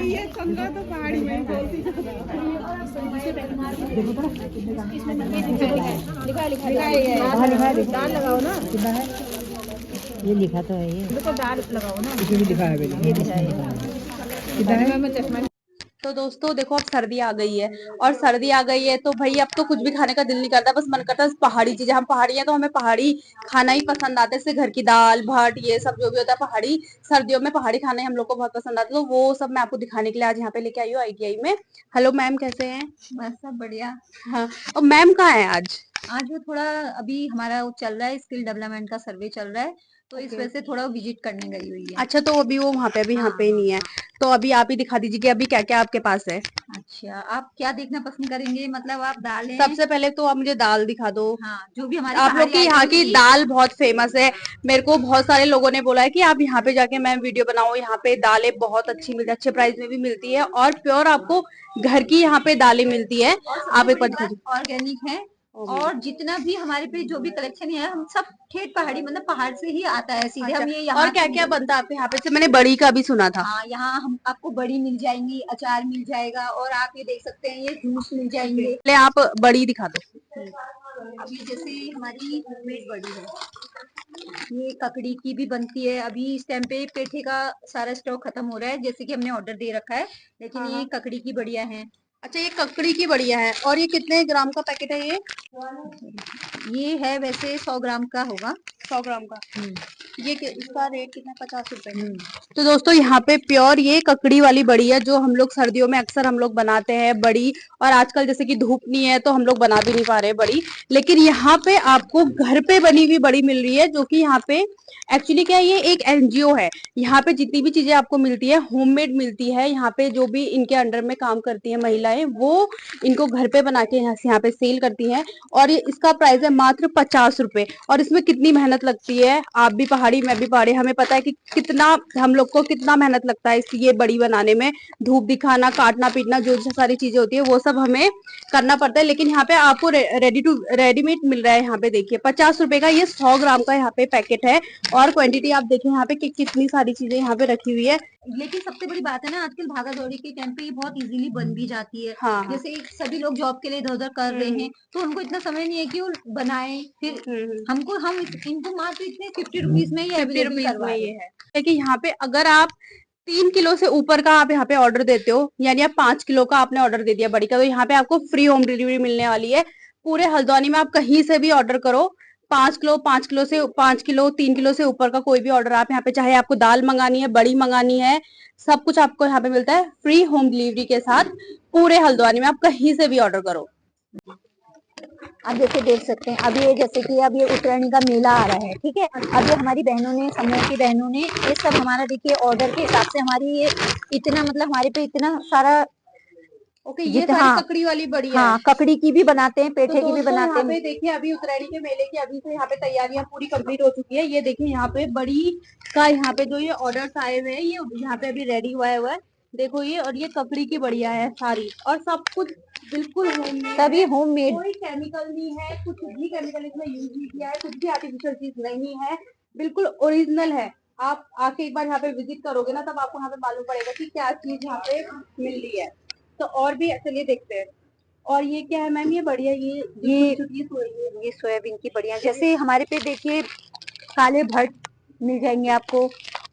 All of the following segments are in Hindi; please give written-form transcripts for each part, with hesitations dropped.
ये चंदा तो पहाड़ी में बोलती दाल लगाओ ना, कितना है ये लिखा तो है, ये तो दाल लगाओ ना, इसमें भी लिखा है, ये लिखा है कितना है। तो दोस्तों देखो अब सर्दी आ गई है, और सर्दी आ गई है तो भाई अब तो कुछ भी खाने का दिल नहीं करता, बस मन करता है पहाड़ी चीजें। हम पहाड़ी हैं तो हमें पहाड़ी खाना ही पसंद आता है, जैसे घर की दाल भात ये सब जो भी होता है पहाड़ी, सर्दियों में पहाड़ी खाना ही हम लोग को बहुत पसंद आता है। तो वो सब मैं आपको दिखाने के लिए आज यहाँ पे लेके आई हूँ ITI में। हेलो मैम, कैसे हैं? बस सब बढ़िया। हाँ, और मैम कहाँ है आज? आज वो थोड़ा अभी हमारा वो चल रहा है, स्किल डेवलपमेंट का सर्वे चल रहा है, तो इस वजह से थोड़ा विजिट करने गई हुई है। अच्छा, तो अभी वो वहाँ पे, अभी यहाँ पे ही नहीं है, तो अभी आप ही दिखा दीजिए कि अभी क्या क्या आपके पास है। अच्छा, आप क्या देखना पसंद करेंगे? मतलब आप दालें? सबसे पहले तो आप मुझे दाल दिखा दो। हाँ, जो भी हमारी आप लोग की यहाँ की दाल बहुत फेमस है, मेरे को बहुत सारे लोगों ने बोला है कि आप यहाँ पे जाके मैम वीडियो बनाओ, यहाँ पे दालें बहुत अच्छी मिलती है, अच्छे प्राइस में भी मिलती है, और प्योर आपको घर की यहाँ पे दालें मिलती है। आप एक बार ऑर्गेनिक है, और जितना भी हमारे पे जो भी कलेक्शन है हम सब ठेठ पहाड़ी, मतलब पहाड़ से ही आता है सीधे। अच्छा, हम ये यहाँ और क्या क्या बनता है आपके यहाँ पे? से मैंने बड़ी का भी सुना था। हाँ, यहाँ हम आपको बड़ी मिल जाएंगी, अचार मिल जाएगा, और आप ये देख सकते हैं ये जूस मिल जाएंगे। पहले आप बड़ी दिखा दो। अभी जैसे हमारी होममेड बड़ी है, ये ककड़ी की भी बनती है। अभी इस टाइम पे पेठे का सारा स्टॉक खत्म हो रहा है, जैसे कि हमने ऑर्डर दे रखा है, लेकिन ये ककड़ी की बढ़िया है। अच्छा, ये ककड़ी की बढ़िया है, और ये कितने ग्राम का पैकेट है ये है वैसे 100 ग्राम का होगा। 100 ग्राम का। ये इसका रेट कितना? 50 रुपए। तो दोस्तों यहाँ पे प्योर ये ककड़ी वाली बड़ी है, जो हम लोग सर्दियों में अक्सर हम लोग बनाते हैं बड़ी, और आजकल जैसे कि धूप नहीं है तो हम लोग बना भी नहीं पा रहे बड़ी, लेकिन यहाँ पे आपको घर पे बनी हुई बड़ी मिल रही है, जो कि यहाँ पे एक्चुअली क्या है, ये एक NGO है। यहाँ पे जितनी भी चीजें आपको मिलती है होममेड मिलती है। यहाँ पे जो भी इनके अंडर में काम करती है महिलाएं, वो इनको घर पे बना के यहाँ पे सेल करती हैं, और ये इसका प्राइस है मात्र 50 रुपए। और इसमें कितनी मेहनत लगती है, आप भी पहाड़ी मैं भी पहाड़ी, हमें पता है कि कितना हम लोग को कितना मेहनत लगता है ये बड़ी बनाने में। धूप दिखाना, काटना पीटना, जो जो सारी चीजें होती है वो सब हमें करना पड़ता है, लेकिन यहाँ पे आपको रेडीमेड मिल रहा है। यहाँ पे देखिए 50 रुपए का ये 100 ग्राम का यहाँ पे पैकेट है, और क्वांटिटी आप देखिए यहाँ पे कितनी सारी चीजें यहाँ पे रखी हुई है। लेकिन सबसे बड़ी बात है ना, आजकल भागा दौड़ी के टाइम पे ये बहुत इजीली बन भी जाती है। हाँ, जैसे सभी लोग जॉब के लिए इधर उधर कर रहे हैं, तो उनको इतना समय नहीं है कि वो बनाए, फिर हमको हम इनको मात्र इतने 50 रुपीज में ही 50 रुपीज करवा में रहे ये है कि यहाँ पे अगर आप 3 किलो से ऊपर का आप यहाँ पे ऑर्डर देते हो, यानी आप 5 किलो का आपने ऑर्डर दे दिया बड़ी का, तो यहाँ पे आपको फ्री होम डिलीवरी मिलने वाली है। पूरे हल्द्वानी में आप कहीं से भी ऑर्डर करो, 5 किलो, 5 किलो से 5 किलो 3 किलो से ऊपर का कोई भी ऑर्डर आप यहाँ पे, चाहे आपको दाल मंगानी है, बड़ी मंगानी है, सब कुछ आपको यहाँ पे मिलता है फ्री होम डिलीवरी के साथ। पूरे हल्द्वानी में आप कहीं से भी ऑर्डर करो। अब जैसे देख सकते हैं, अभी ये जैसे कि अब ये उत्तरायणी का मेला आ रहा है, ठीक है। अब ये हमारी बहनों ने, समूह की बहनों ने ये सब हमारा देखिए ऑर्डर के हिसाब से हमारी ये इतना, मतलब हमारे पे इतना सारा। ओके, ये सारी ककड़ी वाली बड़ी है। हाँ, ककड़ी की भी बनाते हैं, पेठे की भी बनाते हैं। देखिए अभी उत्तरायणी के मेले की अभी से यहाँ पे तैयारियां पूरी कंप्लीट हो चुकी है। ये देखिए यहाँ पे बड़ी का यहाँ पे जो ये ऑर्डर्स आए हुए हैं, ये यहाँ पे अभी रेडी हुआ है। देखो ये, और ये ककड़ी की बढ़िया है सारी, और सब कुछ बिल्कुल होममेड, सभी होममेड, कोई केमिकल नहीं है, कुछ भी केमिकल इसमें यूज नहीं किया है, कुछ भी आर्टिफिशियल चीज नहीं है, बिल्कुल ओरिजिनल है। आप आके एक बार यहाँ पे विजिट करोगे ना, तब आपको यहाँ पे मालूम पड़ेगा कि क्या चीज यहाँ पे मिल रही है। तो और भी चलिए देखते हैं। और ये क्या है मैम? ये बढ़िया, ये सोयाबीन की बढ़िया। जैसे हमारे पे देखिए काले भट्ट मिल जाएंगे आपको।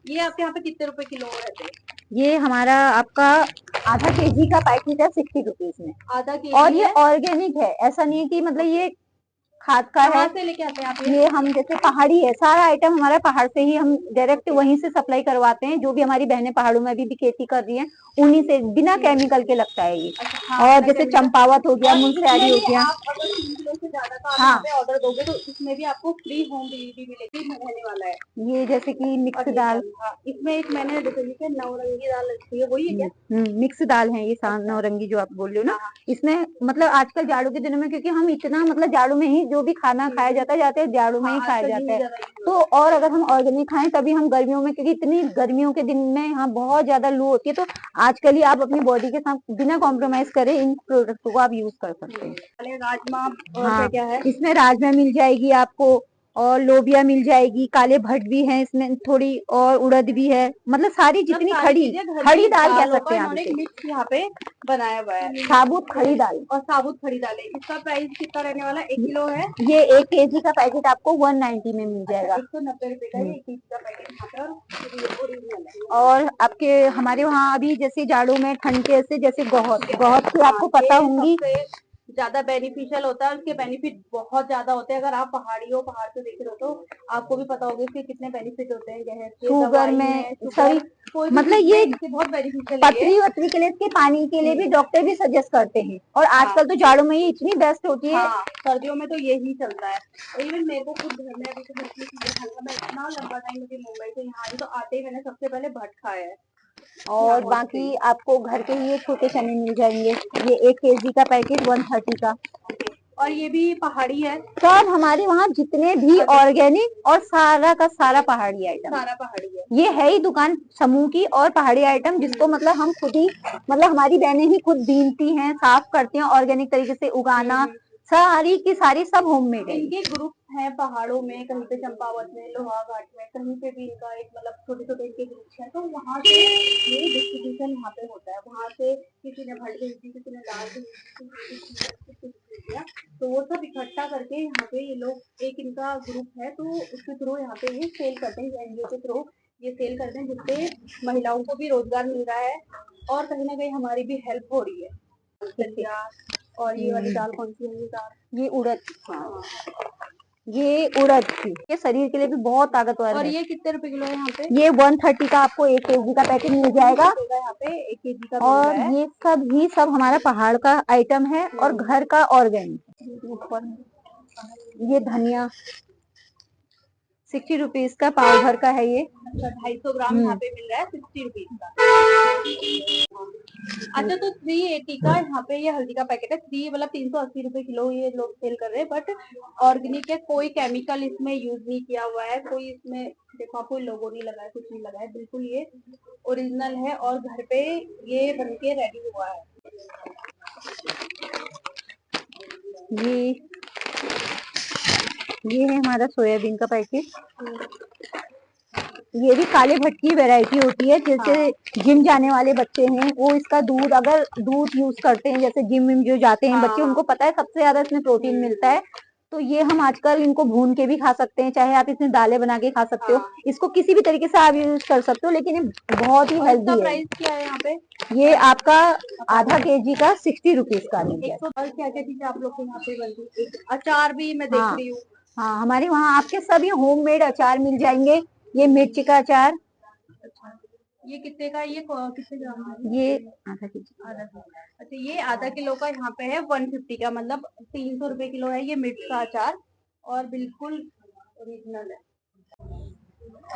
ये आपके यहाँ पे कितने रुपए किलो रहते हैं? ये हमारा आपका आधा केजी का पैकेट है 60 रुपीज में, आधा केजी, और ये ऑर्गेनिक है, ऐसा नहीं है कि मतलब ये खाद का है। से लेके आते हैं आप? ये हम जैसे पहाड़ी है, सारा आइटम हमारा पहाड़ से ही, हम डायरेक्ट वहीं से सप्लाई करवाते हैं। जो भी हमारी बहनें पहाड़ों में अभी भी खेती कर रही हैं, उन्हीं से बिना केमिकल के लगता है ये। और जैसे चंपावत हो गया, मुंगफली हो गया। अगर 3 किलो से ज्यादा का ऑर्डर दोगे तो इसमें भी आपको फ्री होम डिलीवरी मिलेगी, रहने वाला है। ये जैसे कि मिक्स दाल, इसमें एक मैंने नवरंगी दाल रखी है, वही है क्या? मिक्स दाल है ये, नौरंगी जो आप बोल रहे हो ना। इसमें मतलब आजकल जाड़ों के दिनों में, क्योंकि हम इतना मतलब जाड़ों में ही जो भी खाना खाया जाता है, जाते हैं जाड़ों में ही खाया जाता है, तो और अगर हम ऑर्गेनिक खाएं तभी हम गर्मियों में, क्योंकि इतनी गर्मियों के दिन में यहाँ बहुत ज्यादा लू होती है, तो आजकल ही आप अपनी बॉडी के साथ बिना कॉम्प्रोमाइज करे इन प्रोडक्ट को आप यूज कर सकते हैं। राजमा, और क्या है? इसमें राजमा मिल जाएगी आपको, और लोबिया मिल जाएगी, काले भट्ट भी है इसमें थोड़ी, और उड़द भी है, मतलब सारी जितनी खड़ी दाल कह सकते हैं आप इसे। मिक्स यहाँ पे बनाया हुआ है, साबुत खड़ी दाल और साबुत खड़ी दाल है। इसका प्राइस कितना रहने वाला है? 1 किलो है ये, 1 केजी का पैकेट आपको 190 में मिल जाएगा। 190 रुपए का 1 केजी का पैकेट यहाँ पे, और ओरिजिनल है। और आपके हमारे वहाँ अभी जैसे जाड़ों में ठंड के ऐसे जैसे बहुत की आपको पता होंगी, ज्यादा बेनिफिशियल होता है, उसके बेनिफिट बहुत ज्यादा होते हैं। अगर आप पहाड़ से देख रहे हो तो आपको भी पता होगा इसके कितने बेनिफिट होते हैं। गैस के, शुगर में सभी, मतलब ये बहुत बेनिफिशियल, पथरी वथरी के लिए, इसके पानी के लिए भी डॉक्टर भी सजेस्ट करते हैं। और आजकल तो जाड़ों में ये इतनी बेस्ट होती है, सर्दियों में तो यही चलता है। और इवन मेरे को खुद घर में अभी तो मैं इतना लंबा टाइम मुझे मुंबई से यहाँ आई, तो आते ही मैंने सबसे पहले भट्ट खाया है। और बाकी आपको घर के ही छोटे चने मिल जाएंगे। ये 1 केजी का पैकेट 130 का, और ये भी पहाड़ी है। सब हमारे वहाँ जितने भी ऑर्गेनिक और सारा का सारा पहाड़ी आइटम, सारा पहाड़ी है। ये है ही दुकान समूह की और पहाड़ी आइटम, जिसको मतलब हम खुद ही, मतलब हमारी बहनें ही खुद बीनती हैं, साफ करती हैं, ऑर्गेनिक तरीके से उगाना, सारी की सारी सब होममेड है। इनके ग्रुप है पहाड़ों में, कहीं पे चंपावत में, लोहा घाट में, कहीं पे भी इनका एक मतलब छोटे छोटे इनके ग्रुप है। तो वहाँ से ये डिस्ट्रीब्यूशन यहाँ पे होता है। वहाँ से किसी ने भट भेज दी, किसी ने दाल भेज दी, तो वो सब इकट्ठा करके यहाँ पे ये लोग, एक इनका ग्रुप है, तो उसके थ्रू यहाँ पे ये सेल करते हैं, एनजीओ के थ्रू ये सेल करते हैं, जिससे महिलाओं को भी रोजगार मिल रहा है और कहीं ना कहीं हमारी भी हेल्प हो रही है। और ये वाली दाल कौन सी है? ये दाल, ये उड़द, ये उड़द की, ये शरीर के लिए भी बहुत ताकतवर है। और ये कितने रुपए किलो है यहाँ पे? ये 130 का आपको 1 केजी का पैकेट मिल जाएगा यहाँ पे 1 केजी का। और ये सब ही सब हमारा पहाड़ का आइटम है और घर का ऑर्गेनिक। ये धनिया 60 रुपीज का पाव भर का है ये। अच्छा, 250 ग्राम यहाँ पे मिल रहा है 60 रुपीज का। अच्छा, तो 380 का यहाँ पे ये हल्दी का पैकेट है। 3 मतलब 380 रुपए किलो ये लोग सेल कर रहे हैं। बट ऑर्गेनिक है, कोई केमिकल इसमें यूज नहीं किया हुआ है, कोई इसमें देखो कोई लोगो नहीं लगा है, कुछ नहीं लगा है, बिल्कुल ये ओरिजिनल है और घर पे ये बन के रेडी हुआ है। ये है हमारा सोयाबीन का पैकेट। ये भी काले भट्ट की वैरायटी होती है। जैसे जिम जाने वाले बच्चे हैं, वो इसका दूध, अगर दूध यूज करते हैं, जैसे जिम में जो जाते हैं बच्चे, उनको पता है सबसे ज्यादा इसमें प्रोटीन मिलता है। तो ये हम आजकल इनको भून के भी खा सकते हैं, चाहे आप इसमें दालें बना के खा सकते हो, इसको किसी भी तरीके से आप यूज कर सकते हो, लेकिन ये बहुत ही हेल्दी है। प्राइस क्या है यहाँ पे? ये आपका आधा केजी का 60 रुपीज का मिल जाएगा। और क्या क्या चीजें आप लोग के यहाँ पे बनती है? अचार भी मैं देख रही हूँ। हाँ, हमारे वहाँ आपके सभी होममेड अचार मिल जाएंगे। ये मिर्ची का अचार, ये कितने का? ये कितने ग्राम है? ये आधा केजी। अच्छा, ये आधा किलो का यहाँ पे है 150 का, मतलब 300 रुपए किलो है ये मिर्च का अचार, और बिल्कुल ओरिजिनल है।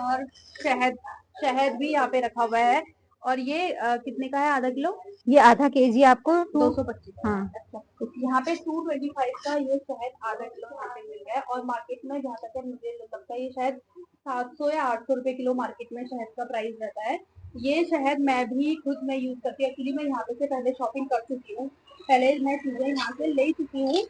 और शहद भी यहाँ पे रखा हुआ है। और ये कितने का है आधा किलो? ये आधा केजी आपको 225। हाँ। अच्छा, यहाँ पे 225 का ये शहद आधा किलो यहाँ पे मिल रहा है। और मार्केट में जहाँ तक मुझे लगता है ये शायद 700 या 800 रुपए किलो मार्केट में शहद का प्राइस रहता है। ये शहद मैं भी खुद में यूज करती हूँ। एक्चुअली मैं यहाँ पे से पहले शॉपिंग कर चुकी हूँ, पहले मैं चीजें यहाँ से ले चुकी हूँ,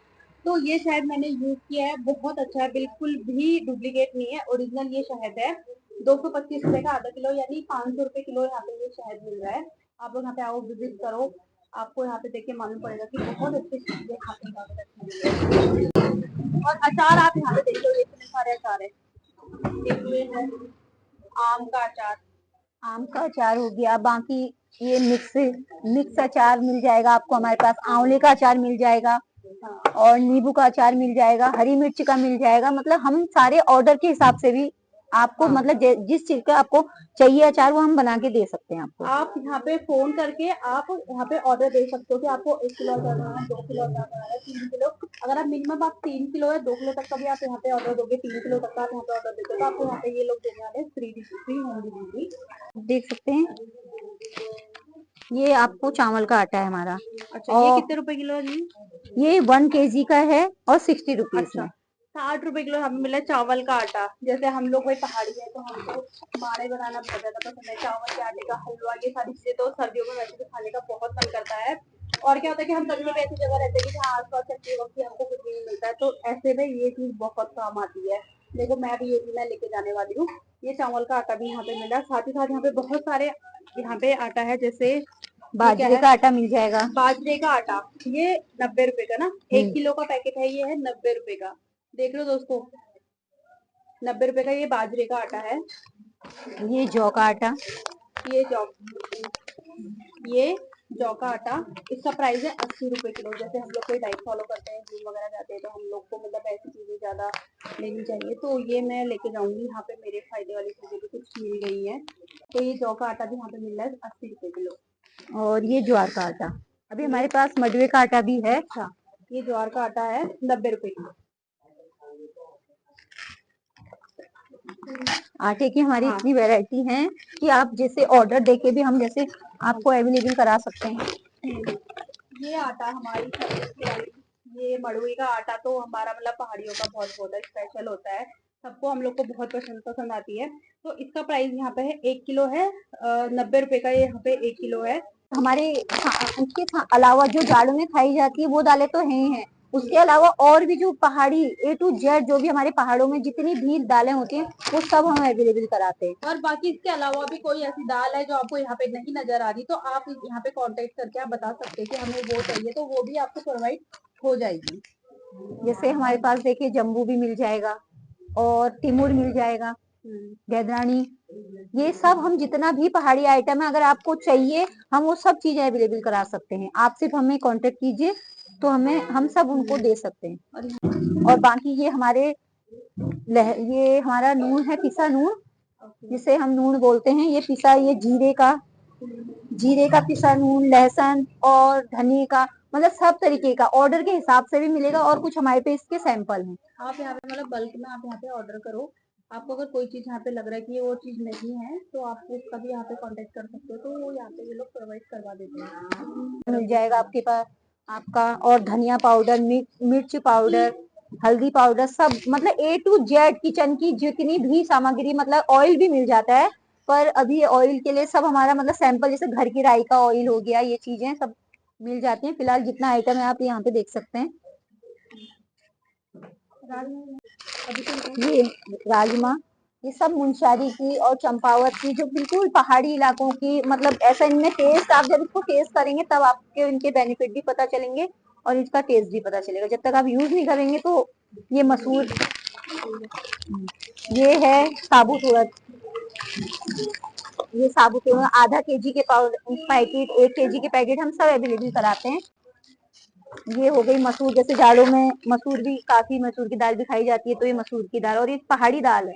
तो ये शहद मैंने यूज किया है, बहुत अच्छा है, बिल्कुल भी डुप्लीकेट नहीं है, ओरिजिनल ये शहद है। 225 रुपए का आधा किलो, यानी 500 रुपए किलो यहाँ पे ये शहद मिल रहा है। आप लोग यहाँ पे आओ, विजिट करो, आपको यहाँ पे देख के मालूम पड़ेगा कि बहुत अच्छी चीजें यहाँ पे। और अचार आप यहाँ पे देख लो, इतने सारे अचार है। आम का अचार, आम का अचार हो गया। बाकी ये मिक्स अचार मिल जाएगा आपको हमारे पास। आंवले का अचार मिल जाएगा और नींबू का अचार मिल जाएगा, हरी मिर्च का मिल जाएगा। मतलब हम सारे ऑर्डर के हिसाब से भी आपको मतलब जिस चीज का आपको चाहिए अचार, वो हम बना के दे सकते हैं आपको। आप यहाँ पे फोन करके आप यहाँ पे ऑर्डर दे सकते हो कि आपको 1 किलो अचार बनाना है, 2 किलो अचार बनाना है, 3 किलो। अगर आप मिनिमम आप 3 किलो या 2 किलो तक का भी आप यहाँ पे ऑर्डर दोगे, 3 किलो तक का आप यहाँ पे ऑर्डर देते हो, तो आपको यहाँ पे ये लोग देने वाले फ्री होम डिलीवरी। देख सकते हैं, ये आपको चावल का आटा है हमारा। अच्छा, ये कितने रुपए किलो है जी? ये 1 केजी का है और 60 रुपीज में। 60 रुपए किलो हमें मिला चावल का आटा। जैसे हम लोग वही पहाड़ी है, तो हमको माड़े बनाना बहुत ज्यादा पसंद है। चावल के आटे का हलवा, ये सारी चीजें तो सर्दियों में वैसे भी खाने का बहुत मन करता है। और क्या होता है कि हम कभी भी ऐसी जगह रहते हैं कि जहाँ आस पास चक्की वक्की हमको कुछ नहीं मिलता है, तो ऐसे में ये चीज बहुत काम आती है। देखो मैं भी ये भी मैं लेके जाने वाली हूँ। ये चावल का आटा भी यहाँ पे मिल रहा है, साथ ही साथ यहाँ पे बहुत सारे यहाँ पे आटा है, जैसे बाजरे का आटा मिल जाएगा। बाजरे का आटा ये 90 रुपए का ना, 1 किलो का पैकेट है, ये है 90 रुपए का। देख लो दोस्तों, 90 रुपए का ये बाजरे का आटा है। ये जौ का आटा, ये जौ का आटा, इसका प्राइस है 80 रुपए किलो। जैसे हम लोग कोई डाइट फॉलो करते हैं, जिम वगैरह जाते हैं, तो हम लोग को मतलब ऐसी चीजें ज्यादा लेनी चाहिए, तो ये मैं लेके जाऊंगी। यहाँ पे मेरे फायदे वाली चीजें भी कुछ मिल गई है। तो ये जौ का आटा भी यहाँ पे मिल रहा है 80 रुपए किलो। और ये ज्वार का आटा, अभी हमारे पास मडवे का आटा भी है। अच्छा, ये ज्वार का आटा है 90 रुपए किलो। आटे की हमारी इतनी वैरायटी है कि आप जैसे ऑर्डर देके भी हम जैसे आपको अवेलेबल करा सकते हैं। ये आटा हमारी, ये मड़ुई का आटा तो हमारा मतलब पहाड़ियों का बहुत बहुत स्पेशल होता है, सबको हम लोग को बहुत पसंद आती है। तो इसका प्राइस यहाँ पे है 1 किलो है 90 रुपए का, ये यहाँ पे 1 किलो है। हमारे इसके अलावा जो जाड़ों में खाई जाती है वो दालें तो है ही है, उसके अलावा और भी जो पहाड़ी A to Z जो भी हमारे पहाड़ों में जितनी भी दालें होती हैं वो सब हम अवेलेबल कराते हैं। और बाकी इसके अलावा भी कोई ऐसी दाल है जो आपको यहाँ पे नहीं नजर आ रही, तो आप यहाँ पे कांटेक्ट करके आप बता सकते हैं कि हमें वो चाहिए, तो वो भी आपको प्रोवाइड हो जाएगी। जैसे हमारे पास देखिए जम्बू भी मिल जाएगा और तिमुर मिल जाएगा, गैदरानी, ये सब हम जितना भी पहाड़ी आइटम है अगर आपको चाहिए हम वो सब चीजें अवेलेबल करा सकते हैं। आप सिर्फ हमें कांटेक्ट कीजिए तो हम सब उनको दे सकते हैं। और बाकी ये हमारा नून है, पिसा नून जिसे हम नून बोलते हैं, ये पिसा, ये जीरे का पिसा नून, लहसुन और धनिया का, मतलब सब तरीके का ऑर्डर के हिसाब से भी मिलेगा। और कुछ हमारे पे इसके सैंपल हैं। आप यहाँ पे मतलब बल्क में आप यहाँ पे ऑर्डर करो, आपको अगर कोई चीज यहाँ पे लग रहा है कि वो चीज नहीं है तो आप उसका भी यहाँ पे कांटेक्ट कर सकते हो, तो वो यहाँ पे ये लोग प्रोवाइड करवा देते हैं। मिल जाएगा आपके पास आपका, और धनिया पाउडर, मिर्च पाउडर, हल्दी पाउडर, सब मतलब A to Z किचन की जितनी भी सामग्री, मतलब ऑयल भी मिल जाता है। पर अभी ऑयल के लिए सब हमारा मतलब सैंपल, जैसे घर की राई का ऑयल हो गया, ये चीजें सब मिल जाती हैं। फिलहाल जितना आइटम है आप यहाँ पे देख सकते हैं। ये राजमा, ये सब मुंशियारी की और चंपावत की, जो बिल्कुल पहाड़ी इलाकों की, मतलब ऐसा इनमें टेस्ट, आप जब इसको टेस्ट करेंगे तब आपके इनके बेनिफिट भी पता चलेंगे और इसका टेस्ट भी पता चलेगा। जब तक आप यूज नहीं करेंगे तो ये मसूर, ये है साबुत उड़द, ये साबुत उड़द आधा केजी के पैकेट, 1 केजी के पैकेट हम सब अवेलेबल कराते हैं। ये हो गई मसूर, जैसे जाड़ों में मसूर भी काफी, मसूर की दाल भी खाई जाती है, तो ये मसूर की दाल, और ये पहाड़ी दाल है।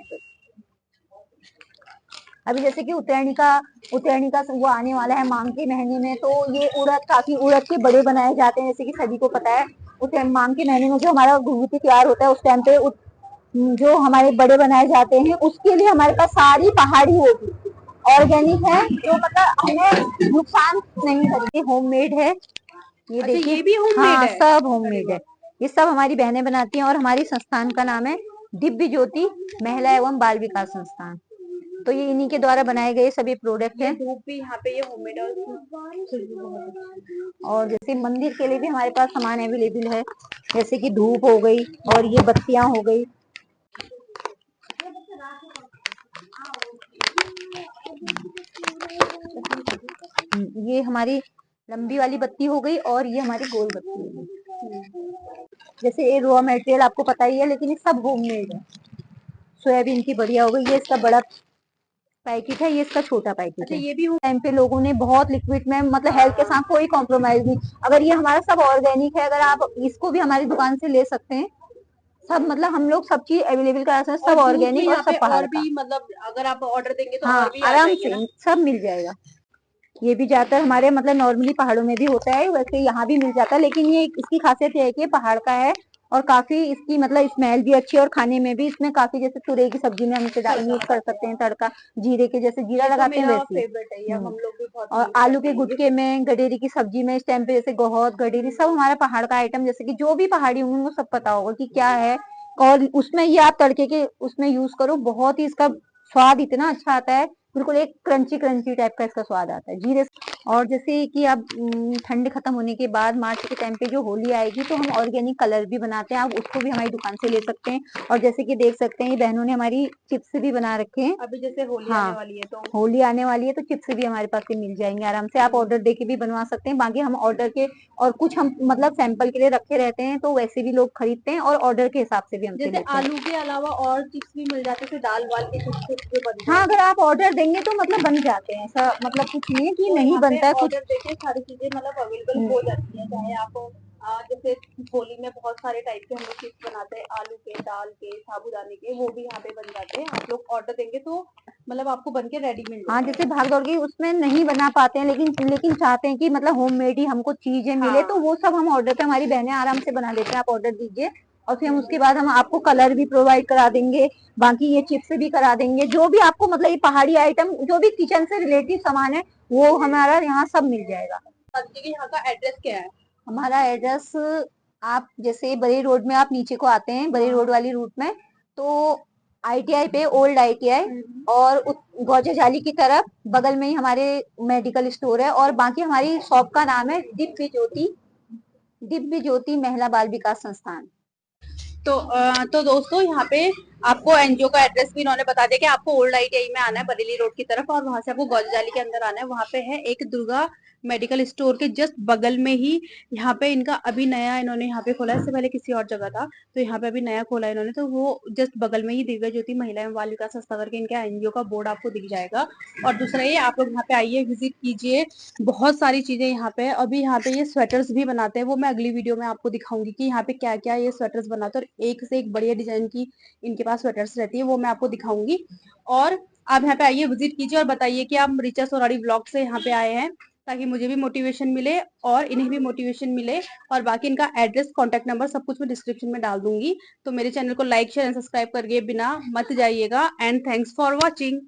अभी जैसे कि उत्तरायणी का वो आने वाला है मांग के महीने में, तो ये उड़द के बड़े बनाए जाते हैं। जैसे कि सभी को पता है उस मांग के महीने में जो हमारा घुघुती तैयार होता है उस टाइम पे जो हमारे बड़े बनाए जाते हैं, उसके लिए हमारे पास सारी पहाड़ी होगी, ऑर्गेनिक है, जो मतलब हमें नुकसान नहीं करेगी, होममेड है। ये देखिए, ये भी होममेड है? सब होममेड है, ये सब हमारी बहनें बनाती हैं। और हमारी संस्थान का नाम है दिव्य ज्योति महिला एवं बाल विकास संस्थान, तो ये इन्हीं के द्वारा बनाए गए सभी प्रोडक्ट हैं। धूप भी यहाँ पे ये होममेड है। और जैसे मंदिर के लिए भी हमारे पास सामान अवेलेबल है, जैसे कि धूप हो गई और ये बत्तियां हो गई। ये हमारी लंबी वाली बत्ती हो गई और ये हमारी गोल बत्ती हो गई। जैसे ये रॉ मटेरियल आपको पता ही है, लेकिन ये सब होममेड है। सोयाबीन की बढ़िया हो गई, ये इसका बड़ा पैकेट है, ये इसका छोटा पैकेट है। ये भी टाइम पे लोगों ने बहुत लिक्विड में, मतलब हेल्थ के साथ कोई कॉम्प्रोमाइज नहीं। अगर ये हमारा सब ऑर्गेनिक है, अगर आप इसको भी हमारी दुकान से ले सकते हैं, सब मतलब हम लोग सब चीज अवेलेबल करा सकते हैं, सब ऑर्गेनिक और सब पहाड़ का। मतलब अगर आप ऑर्डर देंगे तो हाँ, और भी आराम से सब मिल जाएगा। ये भी ज्यादातर हमारे मतलब नॉर्मली पहाड़ों में भी होता है, वैसे यहाँ भी मिल जाता है, लेकिन ये इसकी खासियत है कि पहाड़ का है और काफी इसकी मतलब स्मेल भी अच्छी है, और खाने में भी इसमें काफी, जैसे तुरई की सब्जी में हम यूज कर सकते हैं, तड़का जीरे के जैसे जीरा लगाते हैं वैसे। और आलू के गुटके में, गडेरी की सब्जी में इस टाइम पे, जैसे गोहत, गडेरी, सब हमारा पहाड़ का आइटम, जैसे कि जो भी पहाड़ी होंगे उनको सब पता होगा कि क्या है। और उसमें ये आप तड़के के उसमें यूज करो, बहुत ही इसका स्वाद इतना अच्छा आता है, बिल्कुल एक क्रंची टाइप का इसका स्वाद आता है। जीरे और जैसे कि अब ठंड खत्म होने के बाद मार्च के टाइम पे जो होली आएगी तो हम ऑर्गेनिक कलर भी बनाते हैं, आप उसको भी हमारी दुकान से ले सकते हैं। और जैसे कि देख सकते हैं बहनों ने हमारी चिप्स भी बना रखे हैं। अभी जैसे होली हाँ, आने वाली है तो होली आने वाली है तो चिप्स भी हमारे पास से मिल जाएंगे आराम से, आप ऑर्डर देके भी बनवा सकते हैं। बाकी हम ऑर्डर के और कुछ हम मतलब सैंपल के लिए रखे रहते हैं, तो वैसे भी लोग खरीदते हैं और ऑर्डर के हिसाब से भी हमसे जैसे लेते हैं। आलू के अलावा और चिप्स भी मिल जाते हैं, दाल वाल के कुछ कुछ जो बनते हाँ, हैं। अगर आप ऑर्डर देंगे तो मतलब बन जाते हैं, ऐसा मतलब कुछ नहीं है कि तो नहीं यहाँ पे बनता है कुछ। ऑर्डर देके सारी चीजें मतलब अवेलेबल हो जाती है, चाहे आप जैसे होली में बहुत सारे टाइप के हम लोग चिप्स बनाते हैं, आलू के, दाल के, साबूदाने के, वो भी यहाँ पे बन जाते हैं। आप लोग ऑर्डर देंगे तो मतलब आपको बन के रेडी मिल हाँ, जाएगा। जैसे भाग दौड़ के उसमें नहीं बना पाते हैं, लेकिन चाहते हैं कि मतलब होममेड ही हमको चीजें मिले, तो वो सब हम ऑर्डर पे हमारी बहनें आराम से बना देते हैं। आप ऑर्डर दीजिए और फिर हम उसके बाद हम आपको कलर भी प्रोवाइड करा देंगे, बाकी ये चिप्स भी करा देंगे, जो भी आपको मतलब ये पहाड़ी आइटम जो भी किचन से रिलेटेड सामान है वो हमारा यहाँ सब मिल जाएगा। यहाँ का एड्रेस क्या है? हमारा एड्रेस, आप जैसे बड़े रोड में आप नीचे को आते हैं, बड़े रोड वाली रूट में, तो ITI पे, ओल्ड ITI, और गौजे जाली की तरफ बगल में ही हमारे मेडिकल स्टोर है। और बाकी हमारी शॉप का नाम है दिव्य ज्योति महिला बाल विकास संस्थान। तो दोस्तों यहाँ पे आपको एनजीओ का एड्रेस भी इन्होंने बता दिया कि आपको ओल्ड ITI में आना है बरेली रोड की तरफ, और वहां से आपको गौजाली के अंदर आना है। वहां पे है एक दुर्गा मेडिकल स्टोर के जस्ट बगल में ही यहाँ पे इनका अभी नया इन्होंने यहाँ पे खोला है, इससे पहले किसी और जगह था, तो यहाँ पे अभी नया खोला है इन्होंने, तो वो जस्ट बगल में ही दिव्य ज्योति महिला एवं बाल विकास संस्था करके इनका एनजीओ का बोर्ड आपको दिख जाएगा। और दूसरा ये, आप लोग यहाँ पे आइए, विजिट कीजिए, बहुत सारी चीजें यहाँ पे। अभी यहाँ पे ये स्वेटर्स भी बनाते हैं, वो मैं अगली वीडियो में आपको दिखाऊंगी कि यहाँ पे क्या क्या ये स्वेटर्स बनाते हैं, और एक से एक बढ़िया डिजाइन की इनके पास स्वेटर्स रहती है, वो मैं आपको दिखाऊंगी। और आप यहाँ पे आइए, विजिट कीजिए और बताइए कि आप रिचा सोनारी ब्लॉग से यहाँ पे आए हैं, ताकि मुझे भी मोटिवेशन मिले और इन्हें भी मोटिवेशन मिले। और बाकी इनका एड्रेस, कॉन्टेक्ट नंबर सब कुछ मैं डिस्क्रिप्शन में डाल दूंगी। तो मेरे चैनल को लाइक शेयर एंड सब्सक्राइब करके बिना मत जाइएगा। And thanks for watching.